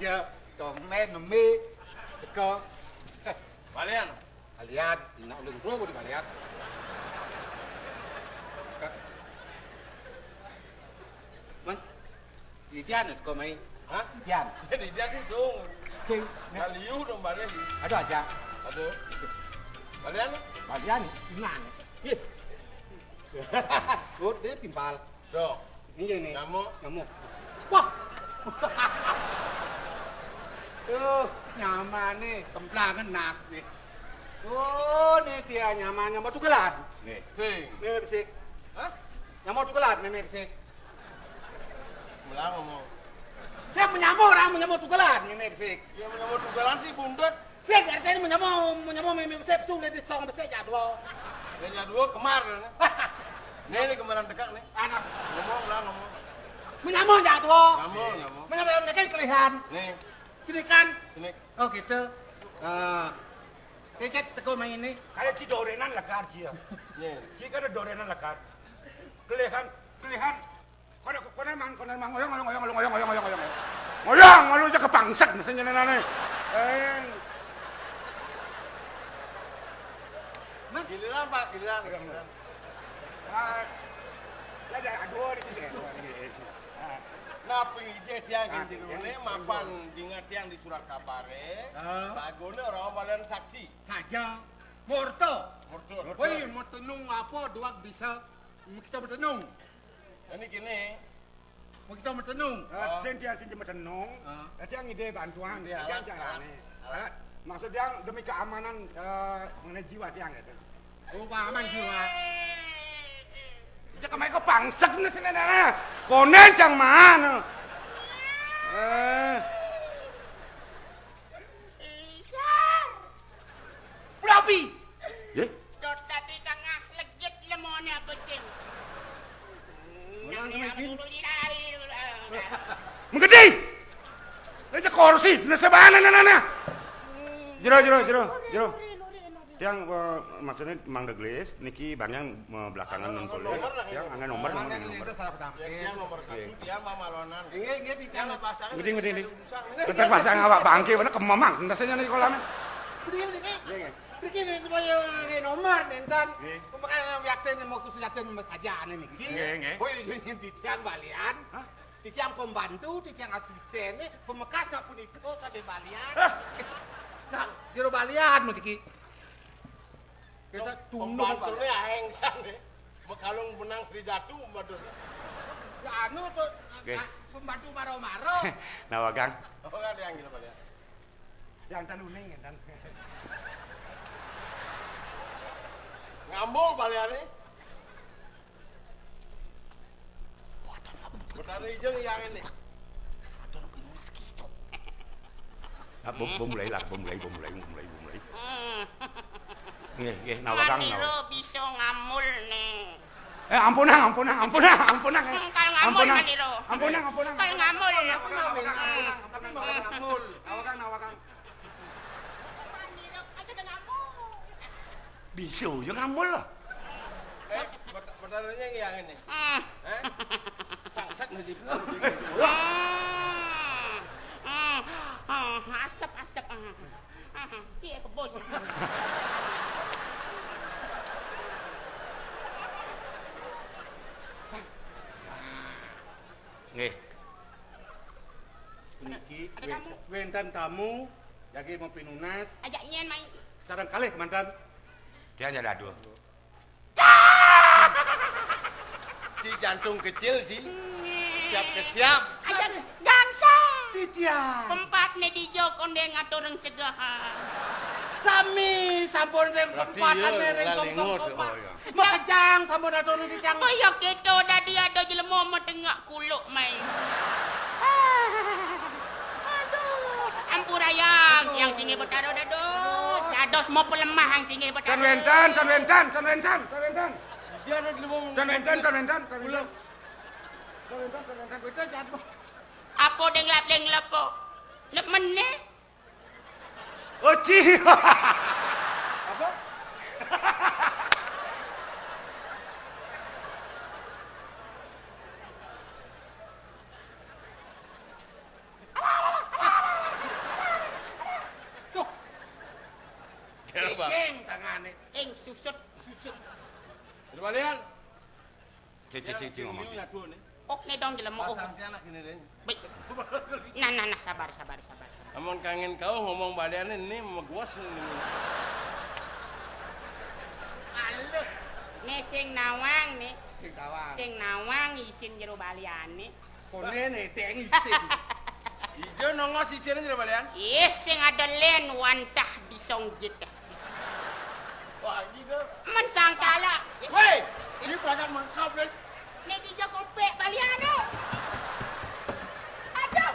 aja domen nemi teko Balian. kalian nak ulun bro di kalian man Dian ko mai Hah? Dian Jadi dia sih sung. sing Kaliu dong balian. aduh aja Aduh. Balian. kalian iman ih good dia timpal Dong. ini nih Nyamuk. wah nyaman nih templangan nas nih oh nih dia nyaman tuh kelat nih Sing. ini bisik Hah? nyamuk tuh kelat nih bisik Mulang ngomong. dia menyamuk tuh kelat nih bisik Ya menyamuk tugalan sih bundut. sik artinya menyamuk mimi bisik sulit di song bisik jadwal Kayaknya dua kemarin. Nih kemarin dekat nih. anak Ngomong lah ngomong. menyamuk jadwal Nyamuk. menyamuk kan kelihatan Nih. sini kan Sini. oh gitu tiket teko main ini Kayak ci dorenan lekar ci ya. Nih. Ci kada dorenan lekar. Kelihan. Kono mang ngoyong malu aja kepangsat mesinnya nane. Giliran Pak, giliran. Lada aduh di. Napi ide tiang kintirune mapan dingat tiang di surat kabare. Bagone orang balian saksi. saja morto Murtut. woi mau tenung apa dua bisa kita bertenung Ini gini. mau kita bertenung Sen dia sen tenung. Dia ngide bantuan, Ide dia alat, jalane. alat. Maksud dia demi keamanan mengenai jiwa dia gitu. oh paman jiwa Dia kemai kepangsat nih sini nana. Konen yang mana? Sar, Prabi Ye? dot tadi tengah legit lemone apa sih? Menggede. Itu kursi, nesebana nana. Jero. Yang maksudnya Mang Deglis, niki banyak belakangan nongkolnya. Yang angin nomor. itu salah pertama Yang nomor 1 dia mamalonan. ini Yang pasang. Gede. Kita pasang awak bangke, mana kemamang, ndasanya nih kolam. begini ini nomor nentan makanya yakin mau kusiatin saja nih Nggih. oh ini di tiang balian di tiang pembantu di tiang asisten pemekas ngapun itu sade balian nah jero balian mesti kita tunduk Pembantunya hengsan deh. Bekalung benang Sri Datu madun. ya anu tuh pembantu maro-maro Nawagang. Oh kan yang gitu balian. Yang taluning dan. Ngambul balian nih. Betari jeung yang ini. Bom mulai. Nggih, nawagang. Maniro bisa ngamul nih. Ampunang. Kalau ngamul maniro. Ampunang. Kalau ngamul. ngamul Nawagang. Maniro aja udah ngamul. Bisa ya ngamul lah. Betarinya yang ini. Bangsat nasib. Asap. Iya ke bos. Nggih. Niki Ada tamu. wentan tamu lagi mau pinunas Ajak nyen main. sarang kalih mantan Dia hanya dadu. Si jantung kecil si. Siap ke siap. Ajak gangsa. titian Pempat nih di jok onde ngatur yang segahan. sami sampun reng Berarti pempatan iya, reng song-song lalingut. koma Oh, iya. makejang sampun atur dicang Oh ya kita dah dia ada jelema mau tengah kuluk main. Aduh, ampurayang yang singi betaro dados. Dados mau pelemah yang singi betaro. Tan wentan. Dia ada di lubang. Tan wentan. kita jatuh Apa denglap po? Lep meneh. Oh, ci. apa mana? susut. Jero balian. Cik ngomong. Ya dua nih. Oke dong jelema. Pasang anak ini deh. Baik. Nah, sabar. Amun kangen kau ngomong balian ini meguas ini. Aleh. Nih sing nawang nih. Sing tawang. Sing nawang isin jero baliane. Konene teng isin. Ijo nongos isine jero balian. Sing ada len wantah di songjit. Wah, gitu. Man sangkala. Woi, ini pelajar mengkap deh. Nek di Jakope baliane. Aduh.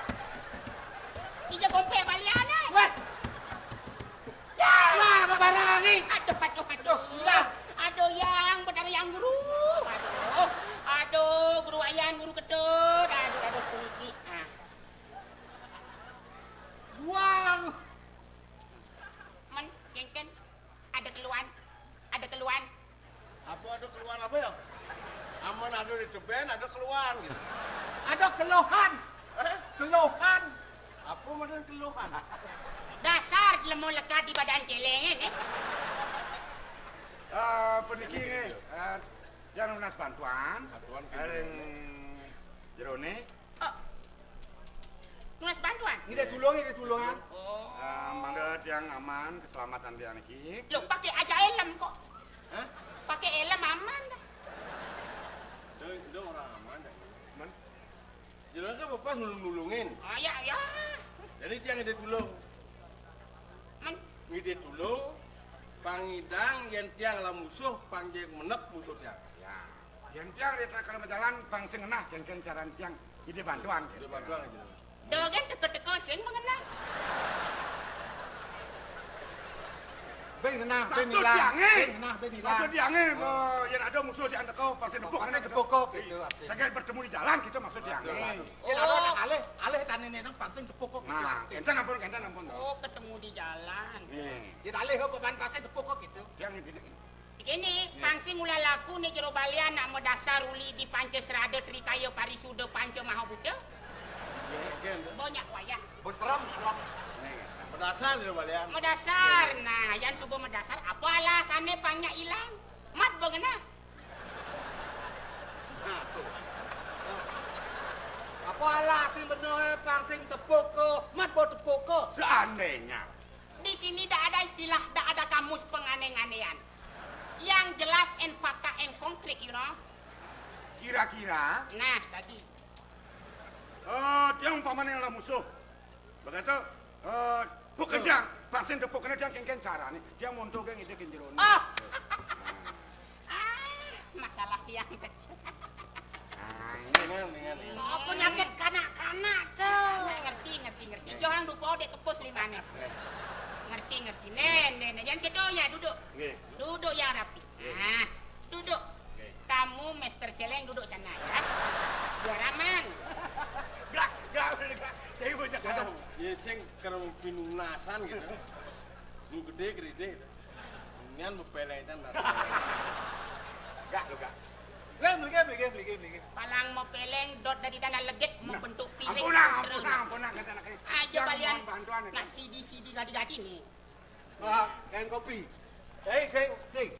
Di Jakope baliane. Wah. Ya, lah babarangi. Aduh. Aduh yang benar yang guru. Aduh, guru ayan, guru kedut. Aduh, kunci. Wang. Men, kengken. Ada keluhan. Apa ada keluar apa ya? Aman ada di depan, ada keluar gitu. Ada keluhan. Keluhan. Apa macam keluhan? Dasar lemo lekat di badan celeng Peniki ini, jangan lunas bantuan. Bantuan Yang jerone. Nulis bantuan. Ini tulungan. Mangga yang aman, keselamatan dia niki. Loh, pakai aja helm kok. Hah? Pakai helm aman dah. Itu orang aman dah. Man. Jelas kan bapak nulung-nulungin. Ya. Jadi dia ngide tulung. Men, Ngide tulung, pangidang yang tiang lah musuh, pangjeng menek musuh tiang. Ya. Yang tiang dia kalau berjalan, bang sengenah, jengken caran tiang. Ide bantuan. Itu bantuan aja. dogen teko-teko sing mengenal. Ben ngena, ben Maksud hilang. diange. Ben ngena, ben hilang. Maksud diange, yang ada musuh di anteko, pasti depok. Pasti depok gitu artinya. Saya bertemu di jalan gitu maksud diange. Ya ada aleh tan ini nang pasing depok gitu. Nah, kenten ampun. Oh, ketemu di jalan. Nih, Ya aleh beban pasing depok gitu. yang ini. Gini, pangsi mula laku nih jero balian nak mau dasar uli di Pancesrada Trikaya Parisuda Panca Mahabuddha. Banyak wayah. Bos seram. Pedasar di balian. Mau dasar. Nah, yang subuh mau dasar apa alasannya pangnya hilang? Mat bagaimana? Nah, tuh. Apa alasan bener pasing depok ke? Mat bo depok ke? Seandainya. Di sini tak ada istilah, tak ada kamus penganeh-anehan. Yang jelas and fakta and konkret, you know. Kira-kira, Nah, tadi. dia umpamanya yang musuh. Begitu, bukan dia, pasien depok kena dia kengken cara nih. Dia montok yang ide kenjeron. Oh. Masalah yang kecil. Dengan. Apa nyakit kanak-kanak tuh? Ngerti. Jangan lupa dek kepus di mana. Ngerti. Nen. Jangan kedoya, duduk. Nggih. Duduk yang rapi. Nah, duduk. Kamu Master Celeng duduk sana ya. Biar aman. Gak. Saya mau cakap. Kadang ya sing kerem pinunasan gitu. Lu gede. Nian bepeletan dah. Gak. Beli. Palang mau peleng dot dari dana legit membentuk piring. Ampunang, kata anak ini. Aja kalian Bantuan ini. ngasih di gadi-gadi nih. Wah, kain kopi. Sing.